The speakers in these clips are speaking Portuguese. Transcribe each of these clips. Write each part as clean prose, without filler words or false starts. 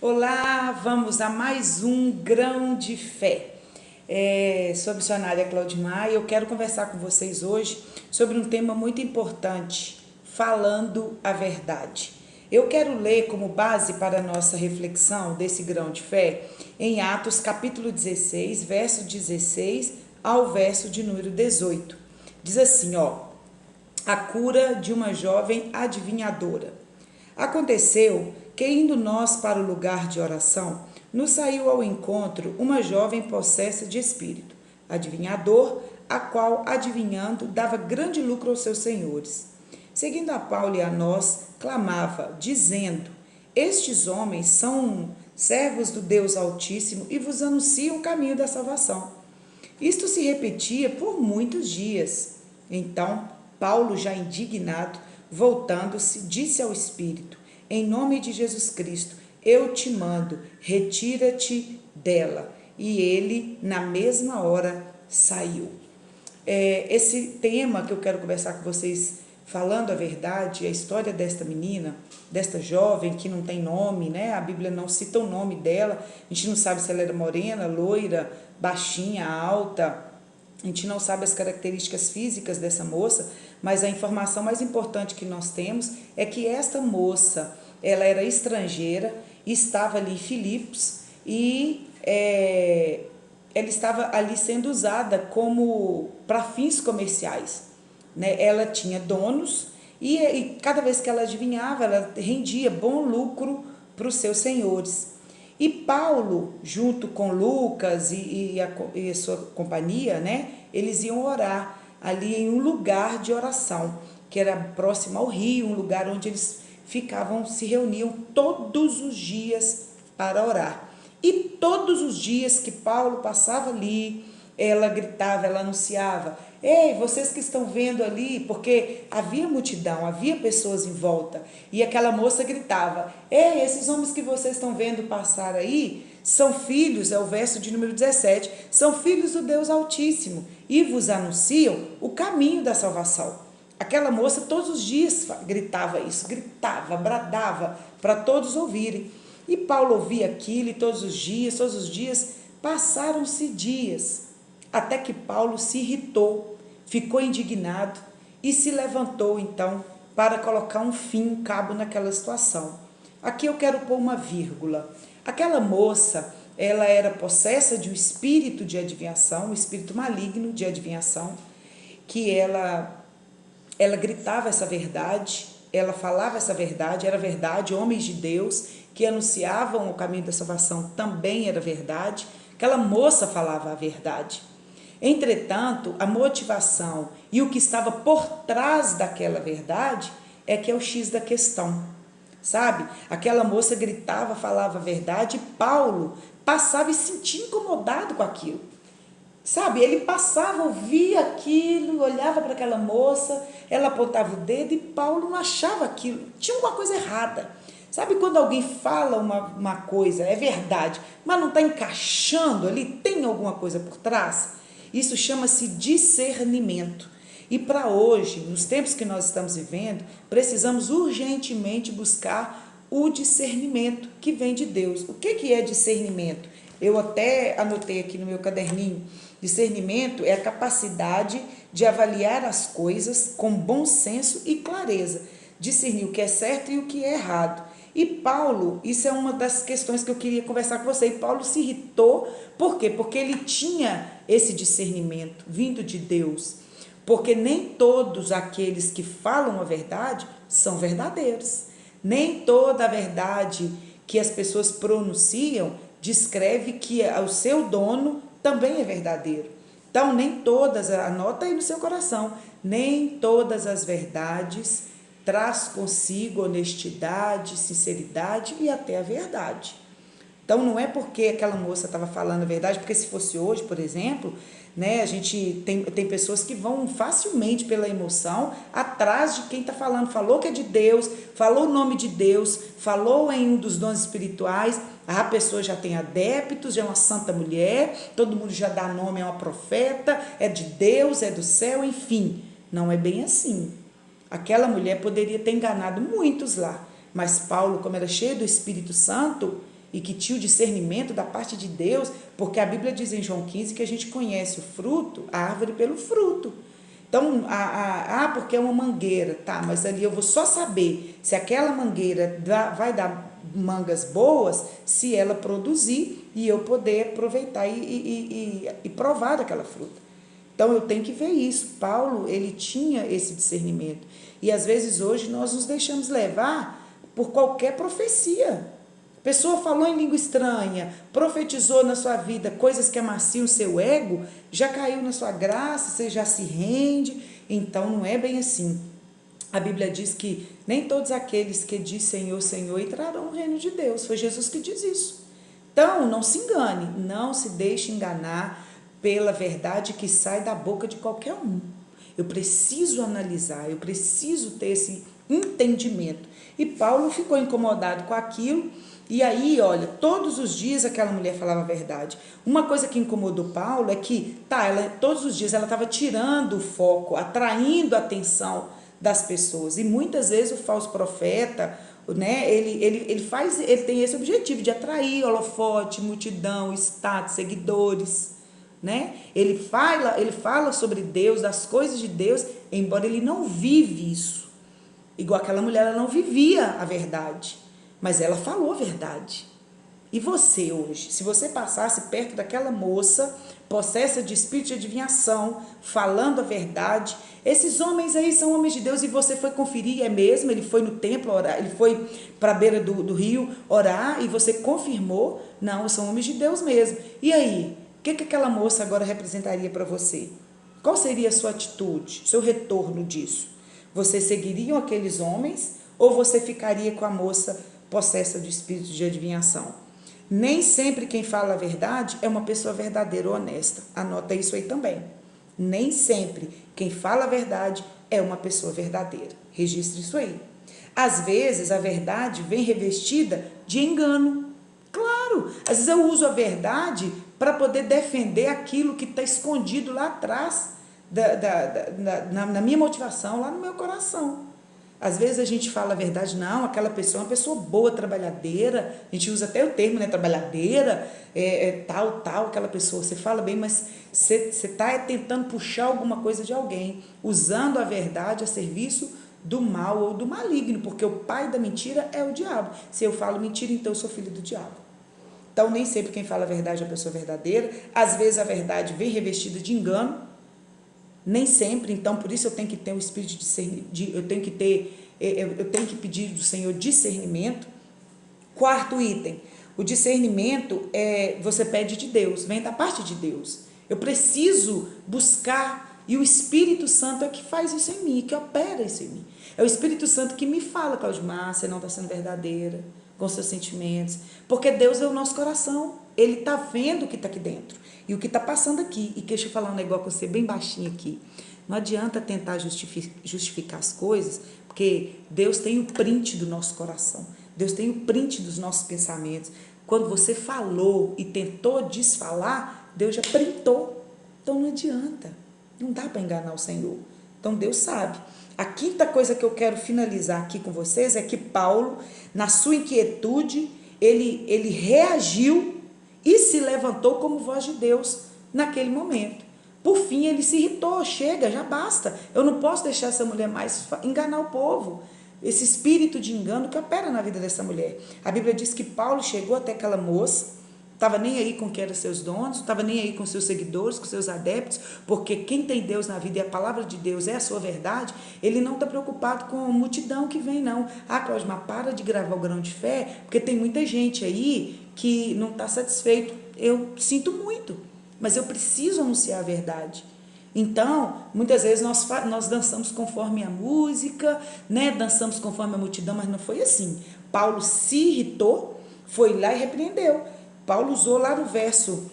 Olá, vamos a mais um Grão de Fé. Sou a missionária Claudimar e eu quero conversar com vocês hoje sobre um tema muito importante, falando a verdade. Eu quero ler como base para a nossa reflexão desse grão de fé em Atos capítulo 16, verso 16 ao verso de número 18. Diz assim, a cura de uma jovem adivinhadora. Aconteceu que, indo nós para o lugar de oração, nos saiu ao encontro uma jovem possessa de espírito, adivinhador, a qual, adivinhando, dava grande lucro aos seus senhores. Seguindo a Paulo e a nós, clamava, dizendo: Estes homens são servos do Deus Altíssimo e vos anunciam o caminho da salvação. Isto se repetia por muitos dias. Então, Paulo, já indignado, voltando-se, disse ao Espírito: Em nome de Jesus Cristo, eu te mando, retira-te dela. E ele, na mesma hora, saiu. Esse tema que eu quero conversar com vocês, falando a verdade, a história desta menina, desta jovem que não tem nome, né? A Bíblia não cita o nome dela, a gente não sabe se ela era morena, loira, baixinha, alta, a gente não sabe as características físicas dessa moça, mas a informação mais importante que nós temos é que esta moça, ela era estrangeira, estava ali em Filipos e ela estava ali sendo usada como para fins comerciais, né? Ela tinha donos e cada vez que ela adivinhava, ela rendia bom lucro para os seus senhores. E Paulo, junto com Lucas e a sua companhia, né, eles iam orar ali em um lugar de oração, que era próximo ao rio, um lugar onde eles ficavam, se reuniam todos os dias para orar. E todos os dias que Paulo passava ali, ela gritava, ela anunciava: Ei, vocês que estão vendo ali, porque havia multidão, havia pessoas em volta, e aquela moça gritava: Ei, esses homens que vocês estão vendo passar aí são filhos, é o verso de número 17, são filhos do Deus Altíssimo e vos anunciam o caminho da salvação. Aquela moça todos os dias gritava isso, gritava, bradava para todos ouvirem. E Paulo ouvia aquilo e todos os dias, passaram-se dias, até que Paulo se irritou, ficou indignado e se levantou então para colocar um fim, um cabo naquela situação. Aqui eu quero pôr uma vírgula. Aquela moça, ela era possessa de um espírito de adivinhação, um espírito maligno de adivinhação, que ela gritava essa verdade, ela falava essa verdade, era verdade, homens de Deus que anunciavam o caminho da salvação também era verdade, aquela moça falava a verdade. Entretanto, a motivação e o que estava por trás daquela verdade é que é o X da questão, sabe? Aquela moça gritava, falava a verdade e Paulo passava e se sentia incomodado com aquilo. Sabe, ele passava, ouvia aquilo, olhava para aquela moça, ela apontava o dedo e Paulo não achava aquilo, tinha alguma coisa errada. Sabe quando alguém fala uma coisa, é verdade, mas não está encaixando ali, tem alguma coisa por trás? Isso chama-se discernimento. E para hoje, nos tempos que nós estamos vivendo, precisamos urgentemente buscar o discernimento que vem de Deus. O que é discernimento? Eu até anotei aqui no meu caderninho. Discernimento é a capacidade de avaliar as coisas com bom senso e clareza, discernir o que é certo e o que é errado. E Paulo, isso é uma das questões que eu queria conversar com você, e Paulo se irritou, por quê? Porque ele tinha esse discernimento vindo de Deus, porque nem todos aqueles que falam a verdade são verdadeiros, nem toda a verdade que as pessoas pronunciam descreve que o seu dono também é verdadeiro. Então, nem todas, anota aí no seu coração, nem todas as verdades traz consigo honestidade, sinceridade e até a verdade. Então, não é porque aquela moça estava falando a verdade, porque se fosse hoje, por exemplo, né, a gente tem pessoas que vão facilmente pela emoção atrás de quem está falando, falou que é de Deus, falou o nome de Deus, falou em um dos dons espirituais, a pessoa já tem adeptos, já é uma santa mulher, todo mundo já dá nome, é uma profeta, é de Deus, é do céu, enfim. Não é bem assim. Aquela mulher poderia ter enganado muitos lá, mas Paulo, como era cheio do Espírito Santo, e que tinha o discernimento da parte de Deus, porque a Bíblia diz em João 15 que a gente conhece o fruto, a árvore pelo fruto. Então, porque é uma mangueira, tá, mas ali eu vou só saber se aquela mangueira vai dar mangas boas, se ela produzir e eu poder aproveitar e provar daquela fruta. Então, eu tenho que ver isso. Paulo, ele tinha esse discernimento. E, às vezes, hoje, nós nos deixamos levar por qualquer profecia. A pessoa falou em língua estranha, profetizou na sua vida coisas que amaciam o seu ego, já caiu na sua graça, você já se rende. Então, não é bem assim. A Bíblia diz que nem todos aqueles que diz Senhor, Senhor entrarão no reino de Deus. Foi Jesus que diz isso. Então, não se engane, não se deixe enganar pela verdade que sai da boca de qualquer um. Eu preciso analisar, eu preciso ter esse entendimento. E Paulo ficou incomodado com aquilo, e aí, olha, todos os dias aquela mulher falava a verdade. Uma coisa que incomodou Paulo é que, todos os dias ela estava tirando o foco, atraindo a atenção das pessoas. E muitas vezes o falso profeta, né, ele tem esse objetivo de atrair holofote, multidão, status, seguidores. Né? Ele fala sobre Deus, das coisas de Deus, embora ele não vive isso. Igual aquela mulher, ela não vivia a verdade, mas ela falou a verdade. E você hoje, se você passasse perto daquela moça, possessa de espírito de adivinhação, falando a verdade, esses homens aí são homens de Deus, e você foi conferir, é mesmo, ele foi no templo orar, ele foi para a beira do rio orar, e você confirmou, não, são homens de Deus mesmo. E aí? O que aquela moça agora representaria para você? Qual seria a sua atitude, seu retorno disso? Você seguiria aqueles homens ou você ficaria com a moça possessa de espírito de adivinhação? Nem sempre quem fala a verdade é uma pessoa verdadeira ou honesta. Anota isso aí também. Nem sempre quem fala a verdade é uma pessoa verdadeira. Registre isso aí. Às vezes a verdade vem revestida de engano. Claro, às vezes eu uso a verdade para poder defender aquilo que está escondido lá atrás, na minha motivação, lá no meu coração. Às vezes a gente fala a verdade, não, aquela pessoa é uma pessoa boa, trabalhadeira, a gente usa até o termo, né, trabalhadeira, tal, aquela pessoa, você fala bem, mas você está tentando puxar alguma coisa de alguém, usando a verdade a serviço do mal ou do maligno, porque o pai da mentira é o diabo. Se eu falo mentira, então eu sou filho do diabo. Então, nem sempre quem fala a verdade é a pessoa verdadeira. Às vezes a verdade vem revestida de engano. Nem sempre. Então, por isso eu tenho que ter um espírito de eu tenho que pedir do Senhor discernimento. Quarto item. O discernimento você pede de Deus, vem da parte de Deus. Eu preciso buscar, e o Espírito Santo é que faz isso em mim, que opera isso em mim. É o Espírito Santo que me fala, Claudimar, você não está sendo verdadeira com seus sentimentos, porque Deus é o nosso coração, Ele está vendo o que está aqui dentro, e o que está passando aqui. E deixa eu falar um negócio com você bem baixinho aqui, não adianta tentar justificar as coisas, porque Deus tem o print do nosso coração, Deus tem o print dos nossos pensamentos. Quando você falou e tentou desfalar, Deus já printou. Então não adianta, não dá para enganar o Senhor. Então Deus sabe. A quinta coisa que eu quero finalizar aqui com vocês é que Paulo, na sua inquietude, ele reagiu e se levantou como voz de Deus naquele momento. Por fim, ele se irritou, chega, já basta. Eu não posso deixar essa mulher mais enganar o povo. Esse espírito de engano que opera na vida dessa mulher. A Bíblia diz que Paulo chegou até aquela moça, estava nem aí com quem eram seus donos, não estava nem aí com seus seguidores, com seus adeptos, porque quem tem Deus na vida e a palavra de Deus é a sua verdade, ele não está preocupado com a multidão que vem, não. Cláudia, para de gravar o Grão de Fé, porque tem muita gente aí que não está satisfeito. Eu sinto muito, mas eu preciso anunciar a verdade. Então, muitas vezes nós dançamos conforme a música, né? Dançamos conforme a multidão, mas não foi assim. Paulo se irritou, foi lá e repreendeu. Paulo usou lá no verso,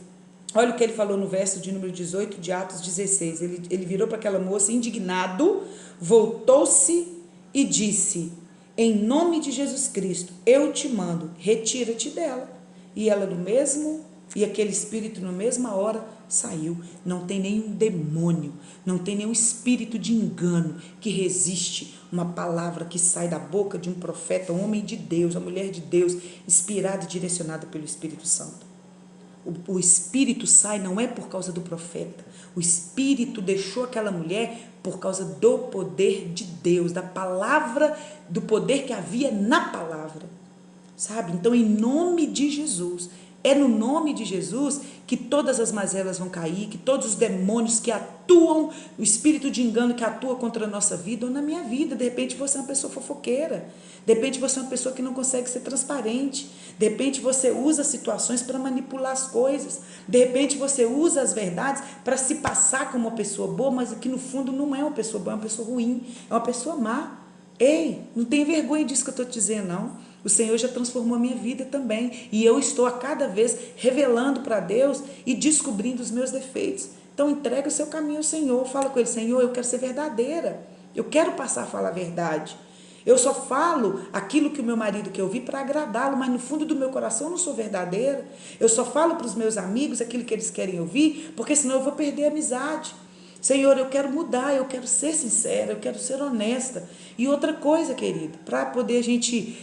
olha o que ele falou no verso de número 18 de Atos 16, ele virou para aquela moça indignado, voltou-se e disse, em nome de Jesus Cristo, eu te mando, retira-te dela. E ela e aquele espírito na mesma hora saiu. Não tem nenhum demônio, não tem nenhum espírito de engano que resiste uma palavra que sai da boca de um profeta, um homem de Deus, uma mulher de Deus, inspirada e direcionada pelo Espírito Santo. O Espírito sai não é por causa do profeta. O Espírito deixou aquela mulher por causa do poder de Deus, da palavra, do poder que havia na palavra. Sabe? Então, em nome de Jesus, é no nome de Jesus que todas as mazelas vão cair, que todos os demônios que atuam, o espírito de engano que atua contra a nossa vida ou na minha vida. De repente você é uma pessoa fofoqueira, de repente você é uma pessoa que não consegue ser transparente, de repente você usa situações para manipular as coisas, de repente você usa as verdades para se passar como uma pessoa boa, mas que no fundo não é uma pessoa boa, é uma pessoa ruim, é uma pessoa má. Ei, não tem vergonha disso que eu estou te dizendo, não. O Senhor já transformou a minha vida também. E eu estou a cada vez revelando para Deus e descobrindo os meus defeitos. Então entrega o seu caminho ao Senhor. Fala com Ele, Senhor, eu quero ser verdadeira. Eu quero passar a falar a verdade. Eu só falo aquilo que o meu marido quer ouvir para agradá-lo, mas no fundo do meu coração eu não sou verdadeira. Eu só falo para os meus amigos aquilo que eles querem ouvir, porque senão eu vou perder a amizade. Senhor, eu quero mudar, eu quero ser sincera, eu quero ser honesta. E outra coisa, querido, para poder a gente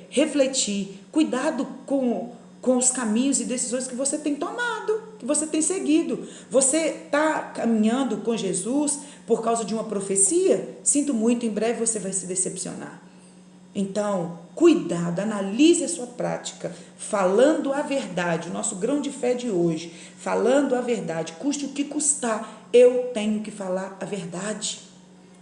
refletir, cuidado com os caminhos e decisões que você tem tomado, que você tem seguido. Você está caminhando com Jesus por causa de uma profecia? Sinto muito, em breve você vai se decepcionar. Então, cuidado, analise a sua prática, falando a verdade, o nosso grão de fé de hoje, falando a verdade, custe o que custar, eu tenho que falar a verdade.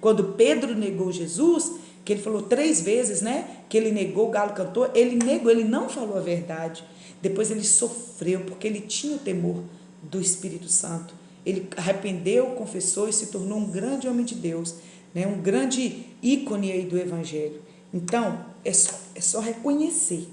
Quando Pedro negou Jesus, que ele falou 3 vezes, né, que ele negou, o galo cantou, ele negou, ele não falou a verdade. Depois ele sofreu, porque ele tinha o temor do Espírito Santo. Ele arrependeu, confessou e se tornou um grande homem de Deus, né, um grande ícone aí do Evangelho. Então, é só reconhecer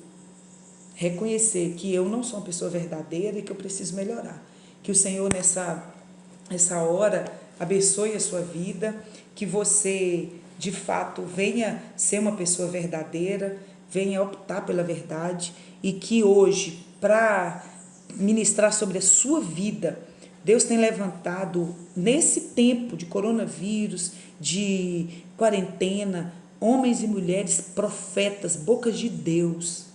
que eu não sou uma pessoa verdadeira e que eu preciso melhorar. Que o Senhor, nessa hora, abençoe a sua vida, que você, de fato, venha ser uma pessoa verdadeira, venha optar pela verdade e que hoje, para ministrar sobre a sua vida, Deus tem levantado, nesse tempo de coronavírus, de quarentena, homens e mulheres profetas, bocas de Deus,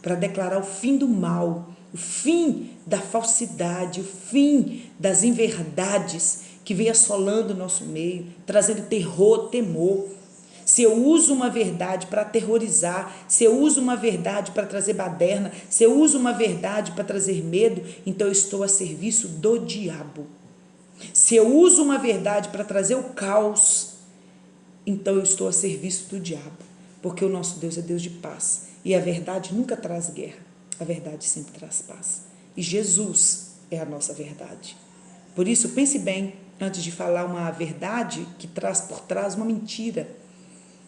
para declarar o fim do mal, o fim da falsidade, o fim das inverdades que vem assolando o nosso meio, trazendo terror, temor. Se eu uso uma verdade para aterrorizar, se eu uso uma verdade para trazer baderna, se eu uso uma verdade para trazer medo, então eu estou a serviço do diabo. Se eu uso uma verdade para trazer o caos, então eu estou a serviço do diabo, porque o nosso Deus é Deus de paz, e a verdade nunca traz guerra, a verdade sempre traz paz, e Jesus é a nossa verdade. Por isso, pense bem, antes de falar uma verdade que traz por trás uma mentira,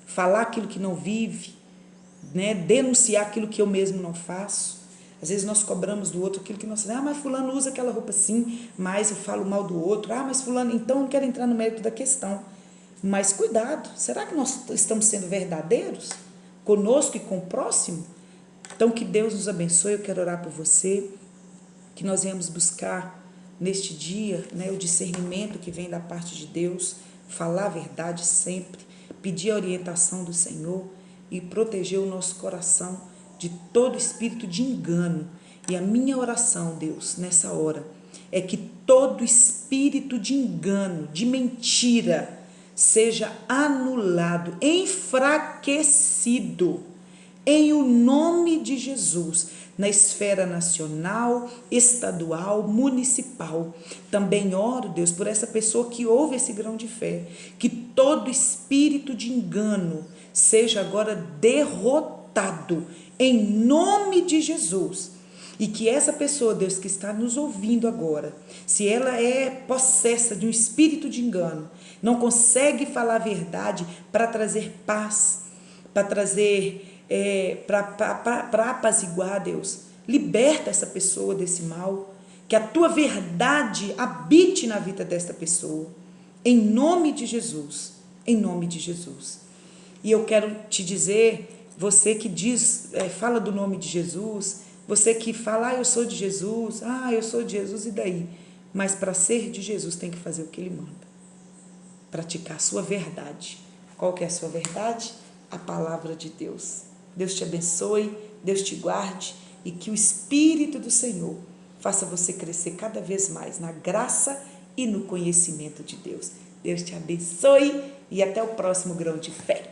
falar aquilo que não vive, né? Denunciar aquilo que eu mesmo não faço. Às vezes nós cobramos do outro aquilo que nós fazemos. Mas fulano usa aquela roupa assim, mas eu falo mal do outro. Mas fulano, então eu não quero entrar no mérito da questão. Mas cuidado, será que nós estamos sendo verdadeiros conosco e com o próximo? Então que Deus nos abençoe, eu quero orar por você, que nós venhamos buscar neste dia, né, o discernimento que vem da parte de Deus, falar a verdade sempre, pedir a orientação do Senhor e proteger o nosso coração de todo espírito de engano. E a minha oração, Deus, nessa hora, é que todo espírito de engano, de mentira, seja anulado, enfraquecido, em o nome de Jesus, na esfera nacional, estadual, municipal. Também oro, Deus, por essa pessoa que ouve esse grão de fé, que todo espírito de engano seja agora derrotado, em nome de Jesus. E que essa pessoa, Deus, que está nos ouvindo agora, se ela é possessa de um espírito de engano, não consegue falar a verdade para trazer paz, para trazer, para apaziguar, Deus, liberta essa pessoa desse mal, que a tua verdade habite na vida desta pessoa, em nome de Jesus, em nome de Jesus. E eu quero te dizer, você que diz, fala do nome de Jesus, você que fala, eu sou de Jesus, eu sou de Jesus, e daí? mas para ser de Jesus tem que fazer o que ele manda. Praticar a sua verdade. Qual que é a sua verdade? A palavra de Deus. Deus te abençoe, Deus te guarde e que o Espírito do Senhor faça você crescer cada vez mais na graça e no conhecimento de Deus. Deus te abençoe e até o próximo Grão de Fé.